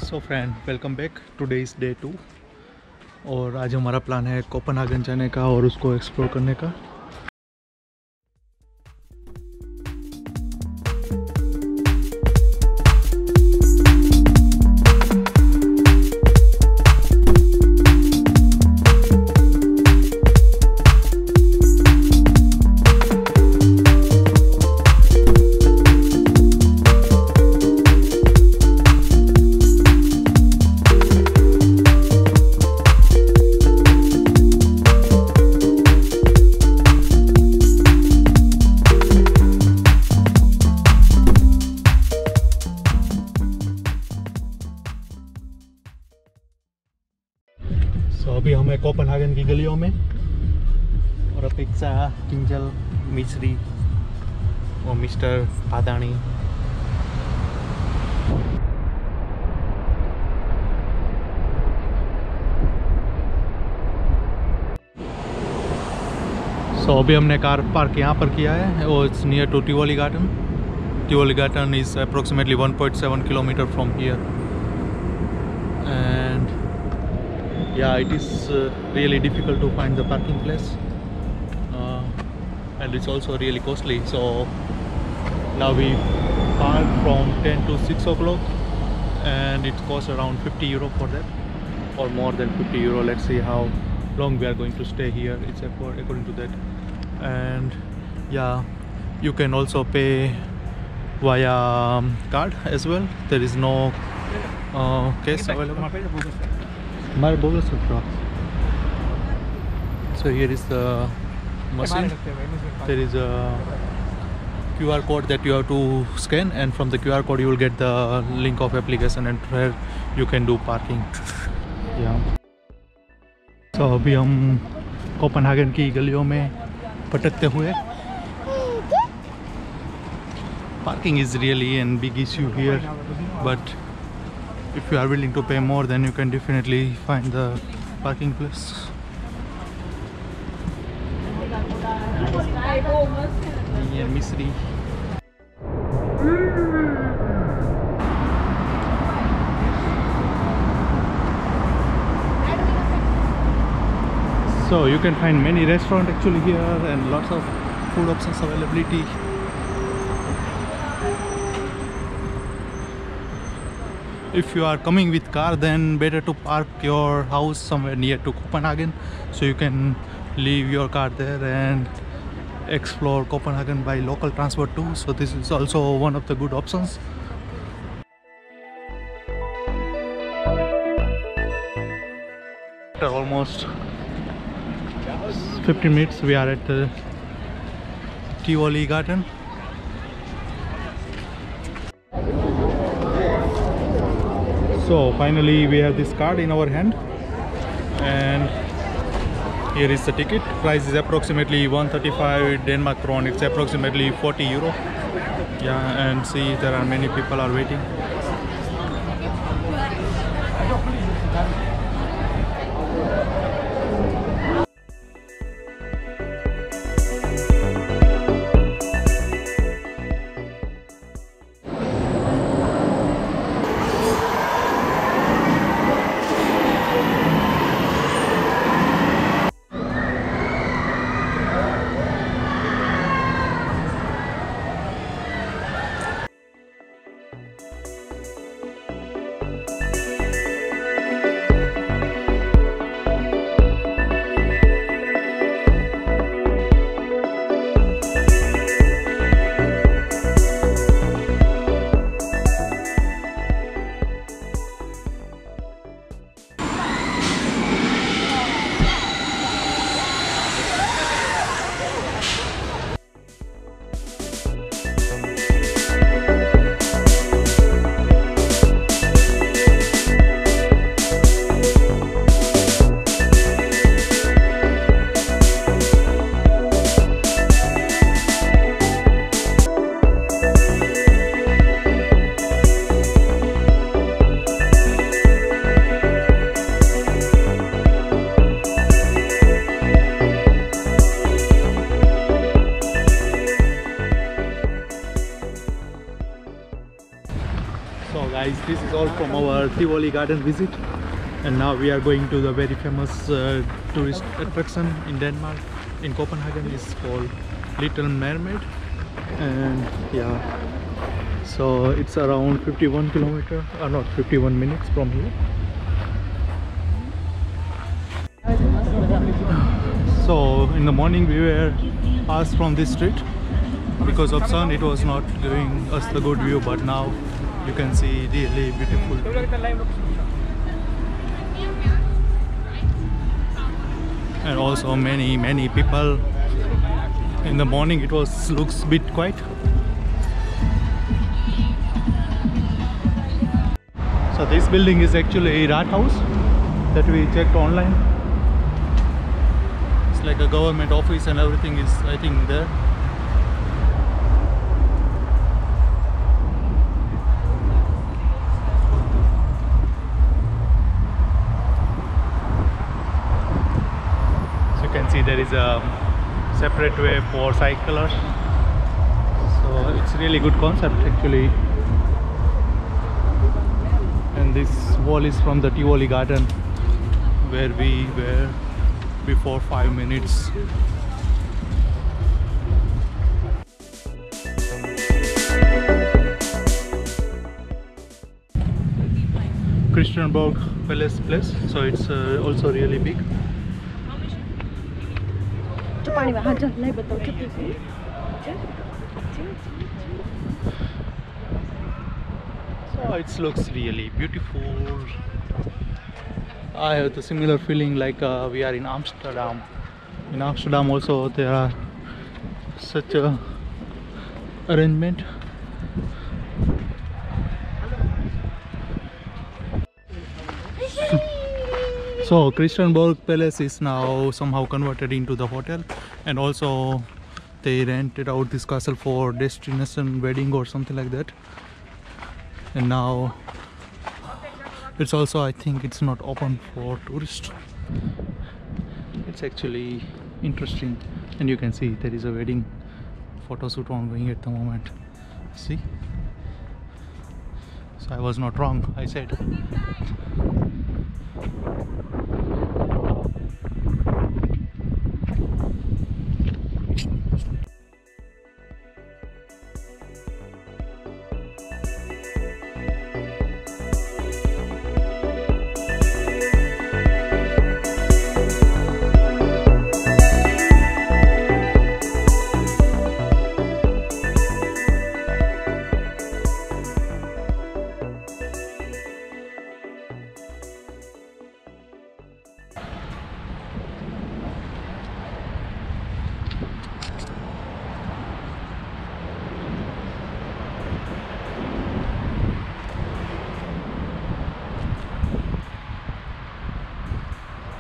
So friend, welcome back. Today is day 2 और आज हमारा प्लान है कोपेनहेगन जाने का और उसको एक्सप्लोर करने का। अभी हम हैं कोपेनहेगन की गलियों में और अपेक्षा किंजल मिश्री और मिस्टर पादानी। अभी हमने कार पार्क यहाँ पर किया है और it's near to Tivoli Garden. Tivoli Garden is approximately 1.7 kilometre from here and yeah, it is really difficult to find the parking place and it's also really costly. So now we park from 10 to 6 o'clock and it costs around 50 euro for that, or more than 50 euro. Let's see how long we are going to stay here. It's according to that. And yeah, you can also pay via card as well. There is no cash available. So here is the machine. There is a QR code that you have to scan, and from the QR code you will get the link of application and where you can do parking. Yeah. So अभी हम Copenhagen की गलियों में भटकते हुए, parking is really a big issue here, but if you are willing to pay more, then you can definitely find the parking place. Yeah, Misri. So you can find many restaurants actually here and lots of food options availability. If you are coming with car, then better to park your house somewhere near to Copenhagen, so you can leave your car there and explore Copenhagen by local transport too. So this is also one of the good options. After almost 15 minutes we are at the Tivoli Garden. So finally we have this card in our hand and here is the ticket. Price is approximately 135 Denmark kron. It's approximately 40 euro. Yeah, and see there are many people are waiting. is all from our Tivoli Garden visit, and now we are going to the very famous tourist attraction in Denmark, in Copenhagen. It's called Little Mermaid, and yeah, so it's around 51 kilometers, or not 51 minutes from here. So in the morning we were passed from this street. Because of sun, it was not giving us the good view, but now you can see really beautiful. And also many people. In the morning it looks a bit quiet. So this building is actually a rat house that we checked online. It's like a government office and everything is, I think, there. See, there is a separate way for cyclers, so it's really good concept actually. And this wall is from the Tivoli Garden where we were before 5 minutes. Christianborg Palace place, so it's also really big. So it looks really beautiful. I have the similar feeling like we are in Amsterdam. In Amsterdam also there are such a arrangement. So Christianborg Palace is now somehow converted into the hotel, and also they rented out this castle for destination wedding or something like that. And now it's also, I think it's not open for tourists. It's actually interesting, and you can see there is a wedding photo shoot ongoing at the moment. See? So I was not wrong, I said.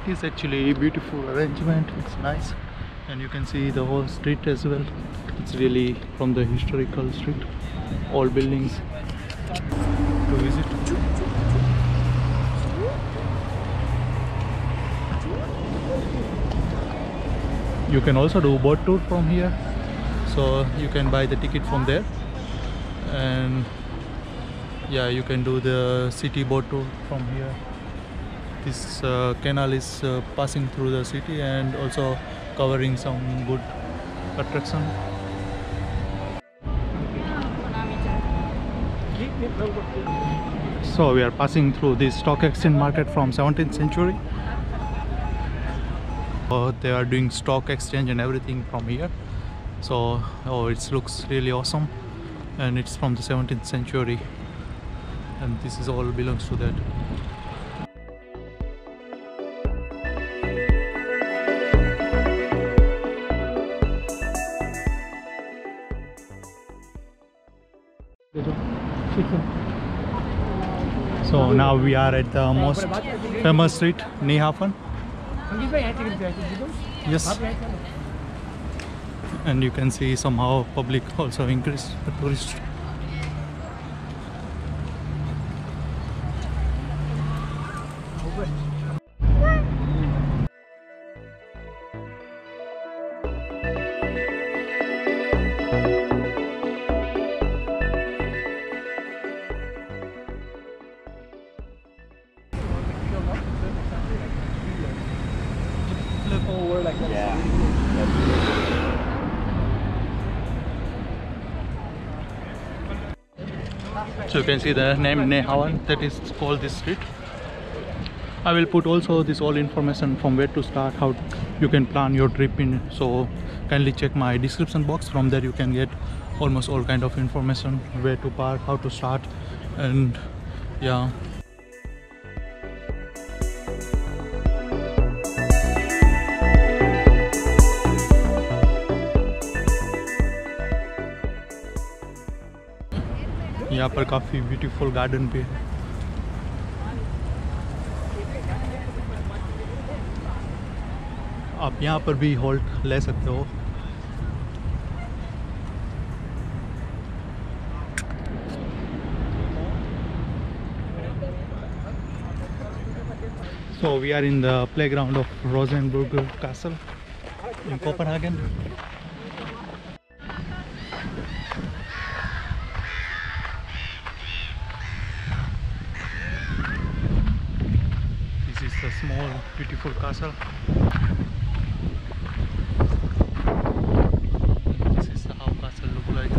It's actually a beautiful arrangement. It's nice, and you can see the whole street as well. It's really from the historical street, all buildings to visit. You can also do boat tour from here, so you can buy the ticket from there, and yeah, you can do the city boat tour from here. This canal is passing through the city and also covering some good attraction. So we are passing through this stock exchange market from 17th century. They are doing stock exchange and everything from here. So it looks really awesome, and it's from the 17th century, and this is all belongs to that. So now we are at the most famous street, Nyhavn. Yes. And you can see somehow public also increased, the tourists. Yeah. So you can see the name Nyhavn, that is called this street. I will put also this all information from where to start, how you can plan your trip in. So kindly check my description box. From there you can get almost all kind of information, where to park, how to start, and yeah. यहाँ पर काफ़ी beautiful garden भी है. आप यहाँ पर भी halt ले सकते हो. So we are in the playground of Rosenberg Castle in Copenhagen. This is a small, beautiful castle. This is how castle look like.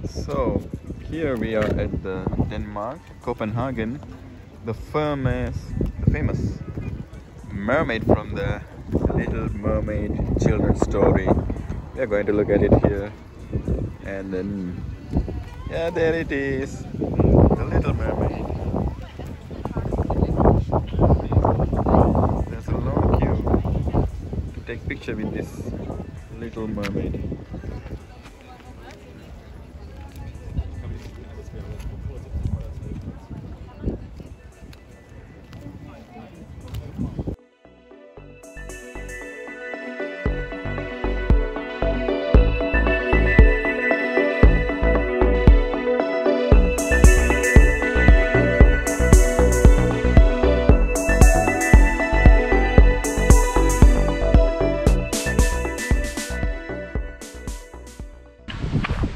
So here we are at the Denmark, Copenhagen, the famous mermaid from the Little Mermaid children's story. We are going to look at it here, and then yeah, there it is, the Little Mermaid. There's a long queue to take picture with this Little Mermaid.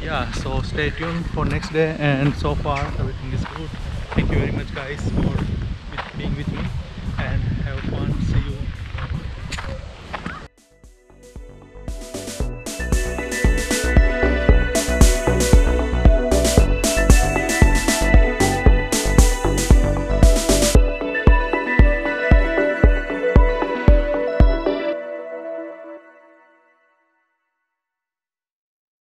Yeah, so stay tuned for next day, and so far everything is good. Thank you very much guys for